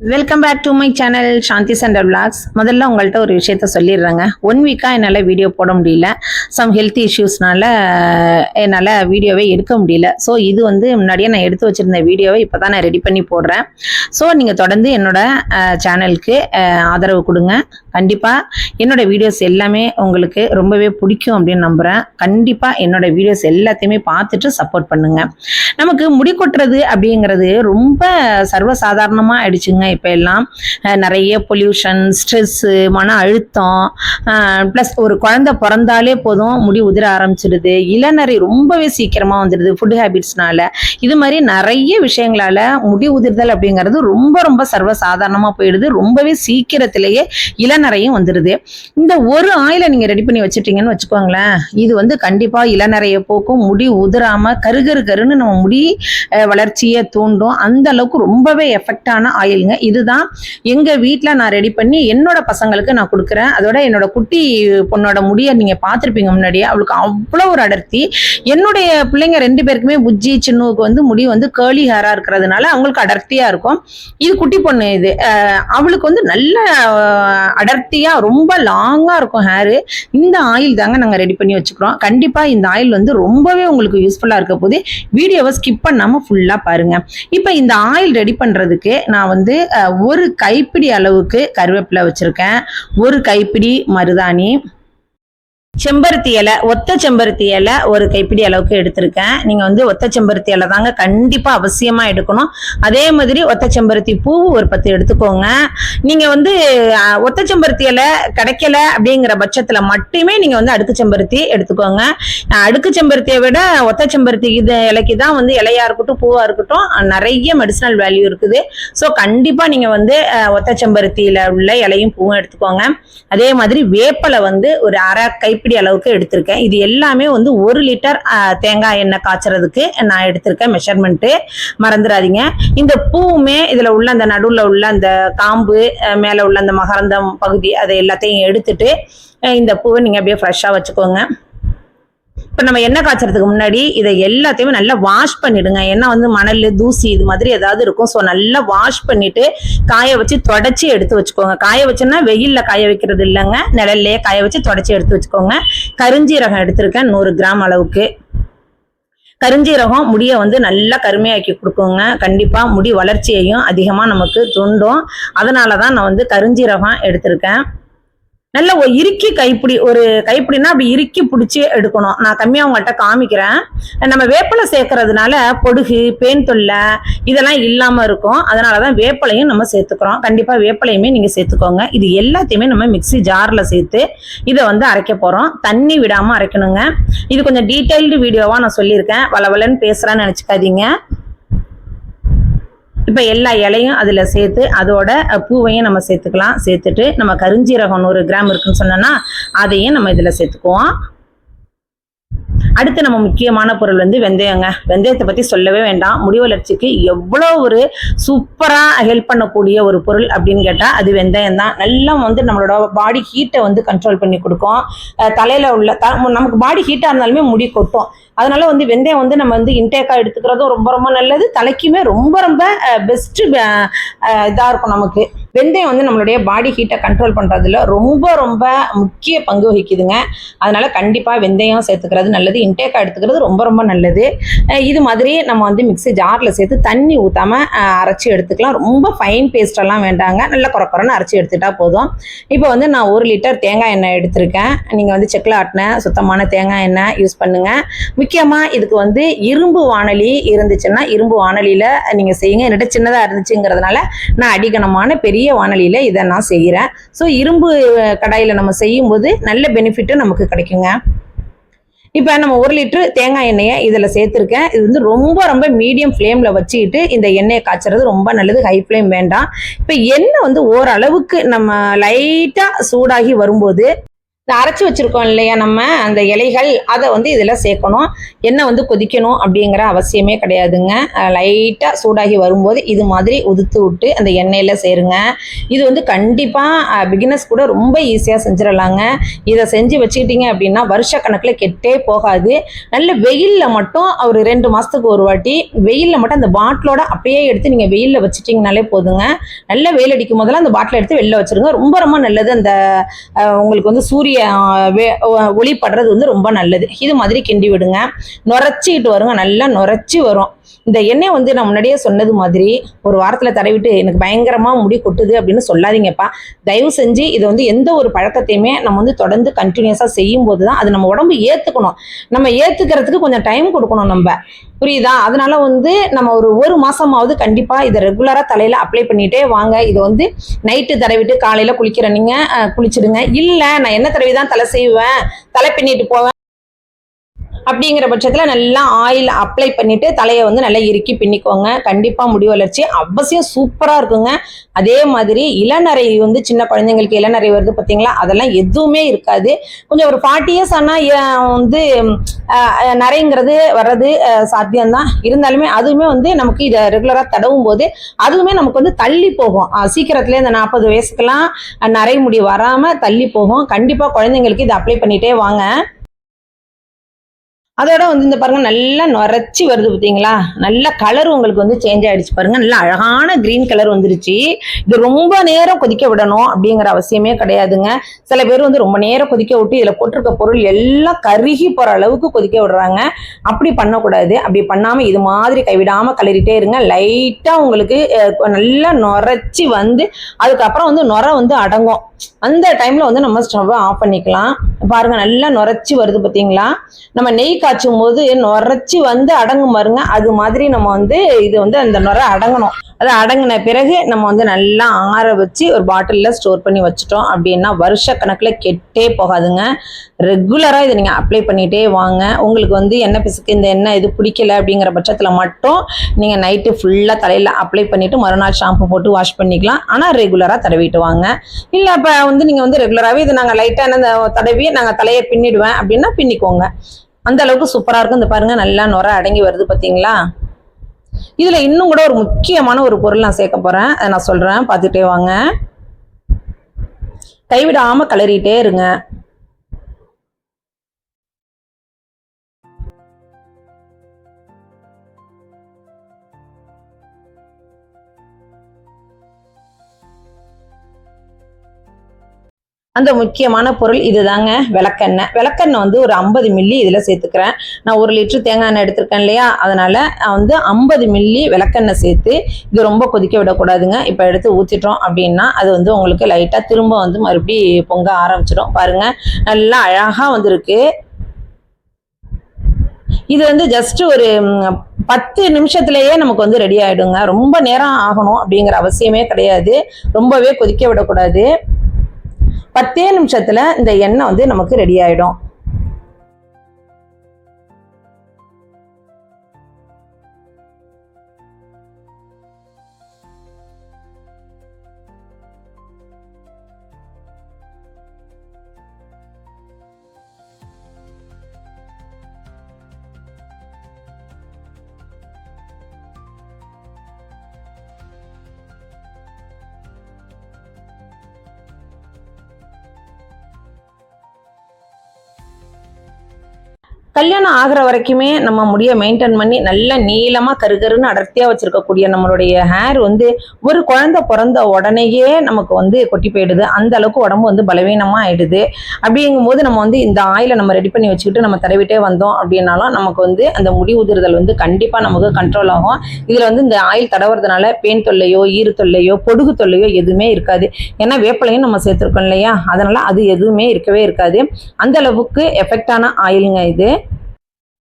Welcome back to my channel Shanthi centre vlogs. முதல்ல உங்கள்கிட்ட ஒரு விஷயத்த சொல்லிடுறேங்க. 1 வீக்காக என்னால் வீடியோ போட முடியல. சம் ஹெல்த் இஷ்யூஸ்னால என்னால் வீடியோவே எடுக்க முடியல. ஸோ இது முன்னாடியே நான் எடுத்து வச்சுருந்த வீடியோவை இப்போ தான் நான் ரெடி பண்ணி போடுறேன். ஸோ நீங்கள் தொடர்ந்து என்னோட சேனலுக்கு ஆதரவு கொடுங்க. கண்டிப்பாக என்னோட வீடியோஸ் எல்லாமே உங்களுக்கு ரொம்பவே பிடிக்கும் அப்படின்னு நம்புகிறேன். கண்டிப்பாக என்னோட வீடியோஸ் எல்லாத்தையுமே பார்த்துட்டு சப்போர்ட் பண்ணுங்கள். நமக்கு முடி கொட்டுறது அப்படிங்கிறது ரொம்ப சர்வசாதாரணமாக ஆயிடுச்சுங்க. இப்போ எல்லாம் நிறைய பொல்யூஷன், ஸ்ட்ரெஸ்ஸு, மன அழுத்தம், ப்ளஸ் ஒரு குழந்தை பிறந்தாலே போதும் முடி உதிர ஆரம்பிச்சிடுது. இளநரை ரொம்பவே சீக்கிரமாக வந்துடுது ஃபுட் ஹேபிட்ஸ்னால. இது மாதிரி நிறைய விஷயங்களால முடி உதிர்தல் அப்படிங்கிறது ரொம்ப ரொம்ப சர்வசாதாரணமாக போயிடுது. ரொம்பவே சீக்கிரத்திலேயே இளநரையும் வந்துடுது. இந்த ஒரு ஆயிலை நீங்கள் ரெடி பண்ணி வச்சுட்டீங்கன்னு வச்சுக்கோங்களேன், இது கண்டிப்பாக இளநரையை போக்கும், முடி உதிராமல் கருன்னு நம்ம முடி வளர்ச்சியை தூண்டும். அந்த அளவுக்கு ரொம்பவே எஃபெக்டான ஆயிலுங்க. இதுதான் எங்க வீட்டில் நான் ரெடி பண்ணி என்னோட பசங்களுக்கு நான் கொடுக்குறேன். அதோட என்னோட குட்டி பொண்ணோட முடியை நீங்க பார்த்துருப்பீங்க முன்னாடியே. அவளுக்கு அவ்வளோ ஒரு அடர்த்தி. என்னுடைய பிள்ளைங்க 2 பேருக்குமே புஜ்ஜி சின்னுவுக்கு முடி கேர்லி ஹேரா இருக்கிறதுனால அவங்களுக்கு அடர்த்தியா இருக்கும். இது குட்டி பொண்ணு. இது அவளுக்கு நல்ல அடர்த்தியா ரொம்ப லாங்கா இருக்கும் ஹேரு. இந்த ஆயில் தாங்க நாங்க ரெடி பண்ணி வச்சுக்கிறோம். கண்டிப்பா இந்த ஆயில் ரொம்பவே உங்களுக்கு யூஸ்ஃபுல்லா இருக்க போது வீடியோவை ஸ்கிப் பண்ணாம ஃபுல்லா பாருங்க. இப்ப இந்த ஆயில் ரெடி பண்றதுக்கு நான் ஒரு கைப்பிடி அளவுக்கு கருவேப்பிலை வச்சிருக்கேன், ஒரு கைப்பிடி மருதாணி, செம்பருத்தி இலை, ஒத்த செம்பருத்தி இலை ஒரு கைப்பிடி அளவுக்கு எடுத்திருக்கேன். நீங்க ஒத்த செம்பருத்தி இலை தாங்க கண்டிப்பா அவசியமா எடுக்கணும். அதே மாதிரி ஒத்த செம்பருத்தி பூ ஒரு 10 எடுத்துக்கோங்க. நீங்க ஒத்த செம்பருத்தி இலை கிடைக்கல அப்படிங்கிற பட்சத்துல மட்டுமே நீங்க அடுக்கு செம்பருத்தி எடுத்துக்கோங்க. அடுக்கு செம்பருத்தியை விட ஒத்த செம்பருத்தி இலைக்கு தான் இலையா இருக்கட்டும் பூவா இருக்கட்டும் நிறைய மெடிசினல் வேல்யூ இருக்குது. ஸோ கண்டிப்பா நீங்க ஒத்த செம்பருத்தியில உள்ள இலையும் பூவும் எடுத்துக்கோங்க. அதே மாதிரி வேப்பலை ஒரு அரை கைப்பிடி அளவுக்கு எடுத்திருக்கேன். இது எல்லாமே 1 லிட்டர் தேங்காய் எண்ணெய் காய்ச்சறதுக்கு நான் எடுத்திருக்கேன் மெஷர்மெண்ட். மறந்துடாதீங்க. இந்த பூவுமே இதுல உள்ள அந்த நடுவுல உள்ள அந்த காம்பு, மேல உள்ள அந்த மகரந்தம் பகுதி, அதை எல்லாத்தையும் எடுத்துட்டு இந்த பூவை நீங்க அப்படியே ஃப்ரெஷ்ஷா வச்சுக்கோங்க. இப்போ நம்ம எண்ணெய் காய்ச்சறதுக்கு முன்னாடி இதை எல்லாத்தையுமே நல்லா வாஷ் பண்ணிடுங்க. ஏன்னா மணல், தூசி இது மாதிரி ஏதாவது இருக்கும். ஸோ நல்லா வாஷ் பண்ணிட்டு காய வச்சு தொடச்சி எடுத்து வச்சுக்கோங்க. காய வச்சோன்னா வெயில்ல காய வைக்கிறது இல்லைங்க, நிழல்லையே காய வச்சு தொடச்சி எடுத்து வச்சுக்கோங்க. கருஞ்சீரகம் எடுத்திருக்கேன் 100 கிராம் அளவுக்கு. கருஞ்சீரகம் முடியை நல்லா கருமையாக்கி கொடுக்குங்க. கண்டிப்பா முடி வளர்ச்சியையும் அதிகமா நமக்கு தூண்டும். அதனாலதான் நான் கருஞ்சீரகம் எடுத்திருக்கேன். நல்ல இறுக்கி கைப்பிடி, ஒரு கைப்பிடினா அப்படி இறுக்கி பிடிச்சி எடுக்கணும். நான் கம்மியா உங்கள்கிட்ட காமிக்கிறேன். நம்ம வேப்பலை சேர்க்கறதுனால பொடுகு, பேன் தொல்லை இதெல்லாம் இல்லாம இருக்கும். அதனாலதான் வேப்பலையும் நம்ம சேர்த்துக்கிறோம். கண்டிப்பா வேப்பலையுமே நீங்க சேர்த்துக்கோங்க. இது எல்லாத்தையுமே நம்ம மிக்ஸி ஜார்ல சேர்த்து இதை அரைக்க போறோம். தண்ணி விடாம அரைக்கணுங்க. இது கொஞ்சம் டீடைல்டு வீடியோவா நான் சொல்லியிருக்கேன். வளவலன்னு பேசுறேன்னு நினைச்சுக்காதீங்க. இப்போ எல்லா இலையும் அதில் சேர்த்து அதோட பூவையும் நம்ம சேர்த்துக்கலாம். சேர்த்துட்டு நம்ம கருஞ்சீரகம் 100 கிராம் இருக்குன்னு சொன்னோன்னா அதையும் நம்ம இதில் சேர்த்துக்குவோம். அடுத்து நம்ம முக்கியமான பொருள் வெந்தயங்க. வெந்தயத்தை பற்றி சொல்லவே வேண்டாம். முடி வளர்ச்சிக்கு எவ்வளோ ஒரு சூப்பராக ஹெல்ப் பண்ணக்கூடிய ஒரு பொருள் அப்படின்னு கேட்டால் அது வெந்தயம் தான். நல்லா நம்மளோட பாடி ஹீட்டை கண்ட்ரோல் பண்ணி கொடுக்கும். தலையில் உள்ள நமக்கு பாடி ஹீட்டாக இருந்தாலுமே முடி கொட்டும். அதனால வெந்தயம் நம்ம இன்டேக்காக எடுத்துக்கிறதும் ரொம்ப ரொம்ப நல்லது. தலைக்குமே ரொம்ப ரொம்ப பெஸ்ட் இதாக இருக்கும். நமக்கு வெந்தயம் நம்மளுடைய பாடி ஹீட்டை கண்ட்ரோல் பண்ணுறதுல ரொம்ப ரொம்ப முக்கிய பங்கு வகிக்குதுங்க. அதனால கண்டிப்பாக வெந்தயம் சேர்த்துக்கிறது நல்லது. இன்டேக்காக எடுத்துக்கிறது ரொம்ப ரொம்ப நல்லது. இது மாதிரி நம்ம மிக்ஸி ஜாரில் சேர்த்து தண்ணி ஊற்றாமல் அரைச்சி எடுத்துக்கலாம். ரொம்ப ஃபைன் பேஸ்டெல்லாம் வேண்டாங்க. நல்லா குறக்குறன்னு அரைச்சி எடுத்துட்டா போதும். இப்போ நான் 1 லிட்டர் தேங்காய் எண்ணெய் எடுத்திருக்கேன். நீங்கள் செக்கில் ஆட்டின சுத்தமான தேங்காய் எண்ணெய் யூஸ் பண்ணுங்கள். முக்கியமாக இதுக்கு இரும்பு வாணலி இருந்துச்சுன்னா இரும்பு வாணலியில் நீங்கள் செய்யுங்க. என்கிட்ட சின்னதாக இருந்துச்சுங்கிறதுனால நான் அடிகனமான பெரிய வாணலியில் இதை நான் செய்கிறேன். ஸோ இரும்பு கடாயில் நம்ம செய்யும்போது நல்ல பெனிஃபிட்டு நமக்கு கிடைக்குங்க. இப்போ நம்ம 1 லிட்டர் தேங்காய் எண்ணெயை இதில் சேர்த்துருக்கேன். இது ரொம்ப ரொம்ப மீடியம் ஃப்ளேமில் வச்சுக்கிட்டு இந்த எண்ணெயை காய்ச்சறது ரொம்ப நல்லது. ஹை ஃப்ளேம் வேண்டாம். இப்போ எண்ணெய் ஓரளவுக்கு நம்ம லைட்டாக சூடாகி வரும்போது இந்த அரைச்சி வச்சுருக்கோம் இல்லையா நம்ம அந்த இலைகள், அதை வந்து இதில் சேர்க்கணும். எண்ணெய் வந்து கொதிக்கணும் அப்படிங்கிற அவசியமே கிடையாதுங்க. லைட்டாக சூடாகி வரும்போது இது மாதிரி உதுத்து விட்டு அந்த எண்ணெயில் சேருங்க. இது வந்து கண்டிப்பாக பிகினர்ஸ் கூட ரொம்ப ஈஸியாக செஞ்சிடலாங்க. இதை செஞ்சு வச்சுக்கிட்டீங்க அப்படின்னா வருஷக்கணக்கில் கெட்டே போகாது. நல்ல வெயிலில் மட்டும் ஒரு 2 மாதத்துக்கு ஒரு வாட்டி வெயிலில் மட்டும் அந்த பாட்டிலோட அப்படியே எடுத்து நீங்கள் வெயிலில் வச்சுட்டிங்கனாலே போதுங்க. நல்ல வெயில் அடிக்கும் போதெல்லாம் அந்த பாட்டிலை எடுத்து வெளில வச்சுருங்க. ரொம்ப ரொம்ப நல்லது. அந்த உங்களுக்கு வந்து சூரிய ஒளி படுறது வந்து ரொம்ப நல்லது. இது மாதிரி கிண்டி விடுங்க. நுரைச்சிக்கிட்டு வருங்க, நல்லா நுரைச்சி வரும். இந்த எண்ணெய் வந்து நான் முன்னாடியே சொன்னது மாதிரி ஒரு வாரத்தில் தடவிட்டு எனக்கு பயங்கரமாக முடி கொட்டுது அப்படின்னு சொல்லாதீங்கப்பா. தயவு செஞ்சு இதை வந்து எந்த ஒரு பழக்கத்தையுமே நம்ம வந்து தொடர்ந்து கண்டினியூஸாக செய்யும் போது தான் அது நம்ம உடம்பு ஏற்றுக்கணும். நம்ம ஏற்றுக்கிறதுக்கு கொஞ்சம் டைம் கொடுக்கணும் நம்ம, புரியுதா? அதனால வந்து நம்ம ஒரு மாசமாவது கண்டிப்பாக இதை ரெகுலராக தலையில் அப்ளை பண்ணிகிட்டே வாங்க. இதை வந்து நைட்டு தடவிட்டு காலையில் குளிக்கிற நீங்கள் குளிச்சிடுங்க. இல்லை நான் என்ன தடவி தான் தலை செய்வேன், தலை பின்னிட்டு போவேன் அப்படிங்கிற பட்சத்தில் நல்லா ஆயில் அப்ளை பண்ணிட்டு தலையை வந்து நல்லா இறுக்கி பின்னிக்கோங்க. கண்டிப்பாக முடி வளர்ச்சி அவசியம் சூப்பராக இருக்குங்க. அதே மாதிரி இளநரை வந்து சின்ன குழந்தைங்களுக்கு இளநரை வருது பார்த்தீங்களா, அதெல்லாம் எதுவுமே இருக்காது. கொஞ்சம் ஒரு 40 இயர்ஸ் ஆனால் வந்து நரைங்கிறது வர்றது சாத்தியம்தான். இருந்தாலுமே அதுவுமே வந்து நமக்கு இதை ரெகுலராக தடவும் போது அதுவுமே நமக்கு வந்து தள்ளி போகும். சீக்கிரத்துலேயே இந்த 40 வயசுக்கெல்லாம் நரை முடி வராமல் தள்ளி போகும். கண்டிப்பாக குழந்தைங்களுக்கு இதை அப்ளை பண்ணிகிட்டே வாங்க. அதோட வந்து இந்த பாருங்க நல்லா நுரைச்சி வருது பார்த்தீங்களா, நல்ல கலர் உங்களுக்கு வந்து சேஞ்ச் ஆயிடுச்சு பாருங்க. நல்லா அழகான கிரீன் கலர் வந்துருச்சு. இது ரொம்ப நேரம் கொதிக்க விடணும் அப்படிங்கிற அவசியமே கிடையாதுங்க. சில பேர் வந்து ரொம்ப நேரம் கொதிக்க விட்டு இதில் போட்டிருக்க பொருள் எல்லாம் கருகி போகிற அளவுக்கு கொதிக்க விடுறாங்க. அப்படி பண்ணக்கூடாது. அப்படி பண்ணாமல் இது மாதிரி கைவிடாமல் கிளறிட்டே இருங்க. லைட்டாக உங்களுக்கு நல்லா நுரைச்சி வந்து அதுக்கப்புறம் வந்து நுரை வந்து அடங்கும். அந்த டைம்ல வந்து நம்ம ஸ்டவ்வை ஆஃப் பண்ணிக்கலாம். பாருங்க நல்லா நுரைச்சி வருது பார்த்தீங்களா. நம்ம நெய் காய்ச்சும் போது நுரைச்சி வந்து அடங்கும் பாருங்க, அது மாதிரி நம்ம வந்து இது வந்து அந்த நுரை அடங்கணும். அது அடங்கின பிறகு நம்ம வந்து நல்லா ஆற வச்சு ஒரு பாட்டிலில் ஸ்டோர் பண்ணி வச்சுட்டோம் அப்படின்னா வருஷ கணக்கில் கெட்டே போகாதுங்க. ரெகுலராக இதை நீங்கள் அப்ளை பண்ணிகிட்டே வாங்க. உங்களுக்கு வந்து எண்ணெய் பிசுக்கு இந்த எண்ணெய் இது பிடிக்கல அப்படிங்கிற பட்சத்தில் மட்டும் நீங்கள் நைட்டு ஃபுல்லாக தலையில் அப்ளை பண்ணிவிட்டு மறுநாள் ஷாம்பு போட்டு வாஷ் பண்ணிக்கலாம். ஆனால் ரெகுலராக தடவிட்டு வாங்க. இல்லை இப்போ வந்து நீங்கள் வந்து ரெகுலராகவே இது நாங்கள் லைட்டாக என்ன தடவி நாங்கள் தலையை பின்னிடுவேன் அப்படின்னா பின்னிக்கோங்க. அந்த அளவுக்கு சூப்பராக இருக்கும். இந்த பாருங்கள் நல்லா நுரை அடங்கி வருது பார்த்தீங்களா. இதில் இன்னும் கூட ஒரு முக்கியமான ஒரு பொருள் நான் சேர்க்க போகிறேன், அதை நான் சொல்கிறேன், பார்த்துட்டே வாங்க. கைவிடாமல் கிளறிட்டே இருங்க. அந்த முக்கியமான பொருள் இதுதாங்க, விளக்கெண்ணெய். விளக்கெண்ணெய் வந்து ஒரு 50 மில்லி இதில் சேர்த்துக்கிறேன். நான் 1 லிட்டர் தேங்காய் எண்ணெய் எடுத்திருக்கேன் இல்லையா, அதனால் வந்து 50 மில்லி விளக்கெண்ணெய் சேர்த்து இது ரொம்ப கொதிக்க விடக்கூடாதுங்க. இப்போ எடுத்து ஊற்றிட்டோம் அப்படின்னா அது வந்து உங்களுக்கு லைட்டாக திரும்ப வந்து மறுபடி பொங்க ஆரம்பிச்சிடும். பாருங்கள் நல்லா அழகாக வந்திருக்கு. இது வந்து ஜஸ்ட் ஒரு 10 நிமிஷத்துலேயே நமக்கு வந்து ரெடி ஆகிடுங்க. ரொம்ப நேரம் ஆகணும் அப்படிங்கிற அவசியமே கிடையாது. ரொம்பவே கொதிக்க விடக்கூடாது. 10 நிமிஷத்துல இந்த எண்ணெய் வந்து நமக்கு ரெடி ஆயிடும். கல்யாணம் ஆகிற வரைக்குமே நம்ம முடியை மெயின்டைன் பண்ணி நல்லா நீளமாக கருகருன்னு அடர்த்தியாக வச்சுருக்கக்கூடிய நம்மளுடைய ஹேர் வந்து ஒரு குழந்தை பிறந்த உடனேயே நமக்கு வந்து கொட்டி போயிடுது. அந்த அளவுக்கு உடம்பு வந்து பலவீனமாக ஆயிடுது. அப்படிங்கும்போது நம்ம வந்து இந்த ஆயிலை நம்ம ரெடி பண்ணி வச்சுக்கிட்டு நம்ம தடவிட்டே வந்தோம் அப்படின்னாலும் நமக்கு வந்து அந்த முடி உதிர்தல் வந்து கண்டிப்பாக நமக்கு கண்ட்ரோல் ஆகும். இதில் வந்து இந்த ஆயில் தடவுறதுனால பேன் தொல்லையோ ஈறு தொல்லையோ பொடுகு தொல்லையோ எதுவுமே இருக்காது. ஏன்னா வேப்பலையும் நம்ம சேர்த்துருக்கோம் இல்லையா, அதனால் அது எதுவுமே இருக்கவே இருக்காது. அந்த அளவுக்கு எஃபெக்டான ஆயிலுங்க இது.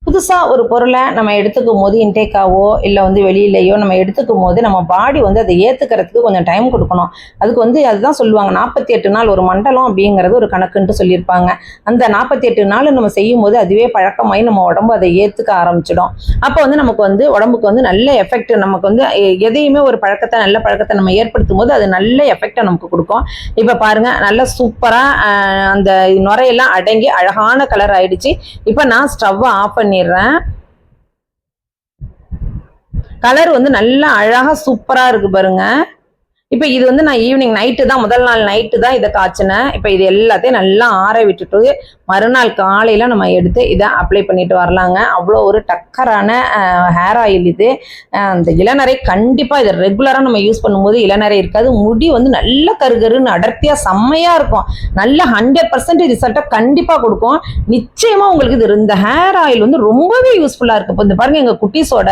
புதுசாக ஒரு பொருளை நம்ம எடுத்துக்கும் போது இன்டேக்காவோ இல்லை வந்து வெளியிலையோ நம்ம எடுத்துக்கும் போது நம்ம பாடி வந்து அதை ஏற்றுக்கிறதுக்கு கொஞ்சம் டைம் கொடுக்கணும். அதுக்கு வந்து அதுதான் சொல்லுவாங்க 48 நாள் ஒரு மண்டலம் அப்படிங்கிறது ஒரு கணக்குன்ட்டு சொல்லியிருப்பாங்க. அந்த 48 நாள் நம்ம செய்யும் போது அதுவே பழக்கமாகி நம்ம உடம்பு அதை ஏற்றுக்க ஆரம்பிச்சிடும். அப்போ வந்து நமக்கு வந்து உடம்புக்கு வந்து நல்ல எஃபெக்ட், நமக்கு வந்து எதையுமே ஒரு பழக்கத்தை நல்ல பழக்கத்தை நம்ம ஏற்படுத்தும் போது அது நல்ல எஃபெக்டை நமக்கு கொடுக்கும். இப்போ பாருங்க, நல்ல சூப்பராக அந்த நுரையெல்லாம் அடங்கி அழகான கலர் ஆயிடுச்சு. இப்போ நான் ஸ்டவ்வை ஆஃப் பண்ணிடுறேன். கலர் வந்து நல்லா அழகா சூப்பரா இருக்கு பாருங்க. இப்போ இது வந்து நான் ஈவினிங் நைட்டு தான், முதல் நாள் நைட்டு தான் இதை காய்ச்சினேன். இப்போ இது எல்லாத்தையும் நல்லா ஆற விட்டுட்டு மறுநாள் காலையில் நம்ம எடுத்து இதை அப்ளை பண்ணிட்டு வரலாங்க. அவ்வளோ ஒரு டக்கரான ஹேர் ஆயில் இது. அந்த இளநரை கண்டிப்பாக இதை ரெகுலராக நம்ம யூஸ் பண்ணும்போது இளநரை இருக்காது. முடி வந்து நல்ல கருகருன்னு அடர்த்தியாக செம்மையாக இருக்கும். நல்ல 100% ரிசல்ட்டை கண்டிப்பாக கொடுக்கும். நிச்சயமாக உங்களுக்கு இது இந்த ஹேர் ஆயில் வந்து ரொம்பவே யூஸ்ஃபுல்லாக இருக்குது. இப்போ இந்த பாருங்க, எங்கள் குட்டீஸோட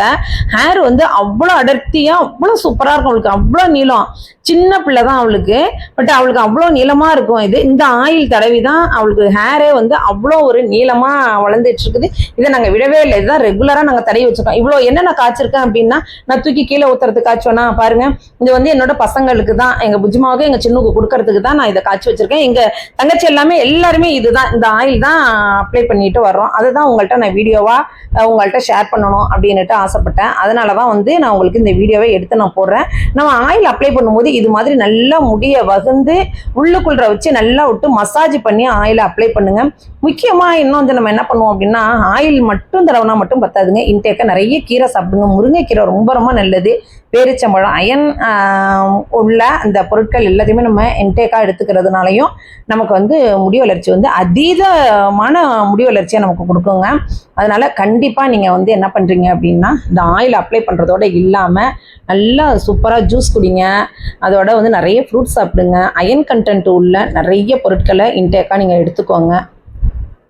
ஹேர் வந்து அவ்வளோ அடர்த்தியாக அவ்வளோ சூப்பராக இருக்கும். அவளுக்கு அவ்வளோ நீளம், சின்ன பிள்ளை தான் அவளுக்கு, பட் அவளுக்கு அவ்வளோ நீளமாக இருக்கும். இது இந்த ஆயில் தடவி தான் அவளுக்கு ஹேரே வந்து அவ்வளோ ஒரு நீளமாக வளர்ந்துட்டு இருக்குது. இதை நாங்கள் விடவே இல்லை. இதுதான் ரெகுலராக நாங்கள் தடவி வச்சுருக்கோம். இவ்வளோ என்ன நான் காய்ச்சிருக்கேன் அப்படின்னா, நான் தூக்கி கீழே ஊற்றுறதுக்கு காய்ச்சுவேனா பாருங்க. இது வந்து என்னோட பசங்களுக்கு தான், எங்கள் புஜ்மாவுக்கு எங்கள் சின்னுக்கு கொடுக்கறதுக்கு தான் நான் இதை காய்ச்சி வச்சிருக்கேன். எங்கள் தங்கச்சி எல்லாருமே இதுதான், இந்த ஆயில் தான் அப்ளை பண்ணிட்டு வர்றோம். அதை தான் உங்கள்கிட்ட நான் வீடியோவாக உங்கள்கிட்ட ஷேர் பண்ணணும் அப்படின்னுட்டு ஆசைப்பட்டேன். அதனால தான் வந்து நான் உங்களுக்கு இந்த வீடியோவை எடுத்து நான் போடுறேன். நம்ம ஆயில் அப்ளை பண்ணும்போது இது மாதிரி நல்லா முடிய வகுந்து உள்ளுக்குள்ள வச்சு நல்லா விட்டு மசாஜ் பண்ணி ஆயிலை அப்ளை பண்ணுங்க. முக்கியமா இன்னும் வந்து நம்ம என்ன பண்ணுவோம் அப்படின்னா, ஆயில் மட்டும் தடவுனா மட்டும் பத்தாதுங்க. இன்டேக்க நிறைய கீரை சாப்பிடுங்க. முருங்கைக்கீரை ரொம்ப ரொம்ப நல்லது. பேரிச்சம்பழம், அயன் உள்ள அந்த பொருட்கள் எல்லாத்தையுமே நம்ம இன்டேக்காக எடுத்துக்கிறதுனாலையும் நமக்கு வந்து முடி வளர்ச்சி வந்து அதீதமான முடி வளர்ச்சியை நமக்கு கொடுக்குங்க. அதனால கண்டிப்பாக நீங்கள் வந்து என்ன பண்ணுறீங்க அப்படின்னா, இந்த ஆயில் அப்ளை பண்ணுறதோட இல்லாமல் நல்லா சூப்பராக ஜூஸ் குடிங்க. அதோட வந்து நிறைய ஃப்ரூட்ஸ் சாப்பிடுங்க. அயன் கண்டென்ட் உள்ள நிறைய பொருட்களை இன்டேக்காக நீங்கள் எடுத்துக்கோங்க.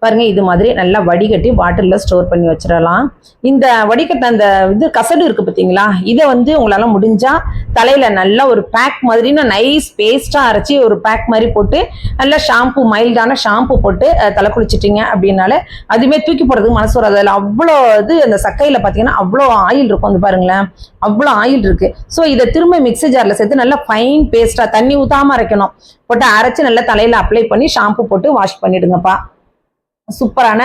பாருங்க, இது மாதிரி நல்லா வடிகட்டி பாட்டிலில் ஸ்டோர் பண்ணி வச்சிடலாம். இந்த வடிகட்ட அந்த இது கசடு இருக்குது பார்த்தீங்களா, இதை வந்து உங்களால் முடிஞ்சால் தலையில் நல்லா ஒரு பேக் மாதிரி நைஸ் பேஸ்ட்டாக அரைச்சி ஒரு பேக் மாதிரி போட்டு நல்லா ஷாம்பு, மைல்டான ஷாம்பு போட்டு தலை குளிச்சிட்டிங்க அப்படின்னாலே அதுவுமே தூக்கி போடுறதுக்கு மனசு வராது. அதில் அவ்வளோ இது அந்த சக்கையில் பார்த்தீங்கன்னா அவ்வளோ ஆயில் இருக்கும். வந்து பாருங்களேன், அவ்வளோ ஆயில் இருக்குது. ஸோ இதை திரும்ப மிக்ஸி ஜாரில் சேர்த்து நல்லா ஃபைன் பேஸ்ட்டாக தண்ணி ஊற்றாமல் அரைக்கணும், போட்டு அரைச்சி நல்லா தலையில் அப்ளை பண்ணி ஷாம்பு போட்டு வாஷ் பண்ணிவிடுங்கப்பா. சூப்பரான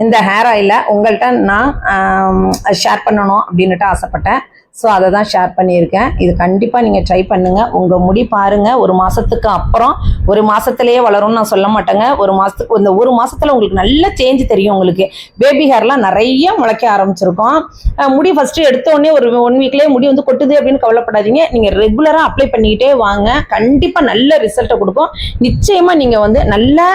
இந்த ஹேர் ஆயிலை உங்கள்கிட்ட நான் ஷேர் பண்ணணும் அப்படின்னுட்டு ஆசைப்பட்டேன். ஸோ அதை தான் ஷேர் பண்ணியிருக்கேன். இது கண்டிப்பாக நீங்கள் ட்ரை பண்ணுங்கள். உங்கள் முடி பாருங்கள், ஒரு மாதத்துக்கு அப்புறம், ஒரு மாதத்துலேயே வளரும்னு நான் சொல்ல மாட்டேங்க. ஒரு மாதத்துக்கு, இந்த ஒரு மாதத்தில் உங்களுக்கு நல்ல சேஞ்ச் தெரியும். உங்களுக்கு பேபி ஹேர்லாம் நிறைய முளைக்க ஆரம்பிச்சிருக்கோம். முடி ஃபஸ்ட்டு எடுத்தோடனே ஒரு 1 வீக்லேயே முடி வந்து கொட்டுது அப்படின்னு கவலைப்படாதீங்க. நீங்கள் ரெகுலராக அப்ளை பண்ணிக்கிட்டே வாங்க, கண்டிப்பாக நல்ல ரிசல்ட்டை கொடுக்கும். நிச்சயமாக நீங்கள் வந்து நல்ல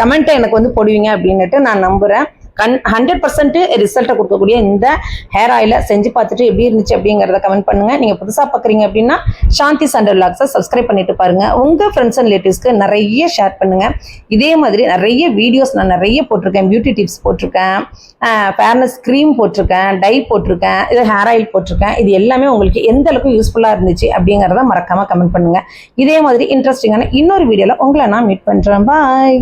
கமெண்ட்டை எனக்கு வந்து போடுவீங்க அப்படின்னுட்டு நான் நம்புகிறேன். 100% ரிசல்ட்டை கொடுக்கக்கூடிய இந்த ஹேர் ஆயிலை செஞ்சு பார்த்துட்டு எப்படி இருந்துச்சு அப்படிங்கிறத கமெண்ட் பண்ணுங்கள். நீங்கள் புதுசாக பார்க்குறீங்க அப்படின்னா சாந்தி சண்டர் விலாக்ஸை சப்ஸ்கிரைப் பண்ணிட்டு பாருங்கள். உங்கள் ஃப்ரெண்ட்ஸ் அண்ட் ரிலேட்டிவ்ஸ்க்கு நிறைய ஷேர் பண்ணுங்கள். இதே மாதிரி நிறைய வீடியோஸ் நான் நிறைய போட்டிருக்கேன். பியூட்டி டிப்ஸ் போட்டிருக்கேன், ஃபேர்னஸ் க்ரீம் போட்டிருக்கேன், டை போட்டிருக்கேன், இது ஹேர் ஆயில் போட்டிருக்கேன். இது எல்லாமே உங்களுக்கு எந்த அளவுக்கு யூஸ்ஃபுல்லாக இருந்துச்சு அப்படிங்கிறத மறக்காமல் கமெண்ட் பண்ணுங்கள். இதே மாதிரி இன்ட்ரெஸ்டிங்கான இன்னொரு வீடியோவில் உங்களை நான் மீட் பண்ணுறேன். பாய்.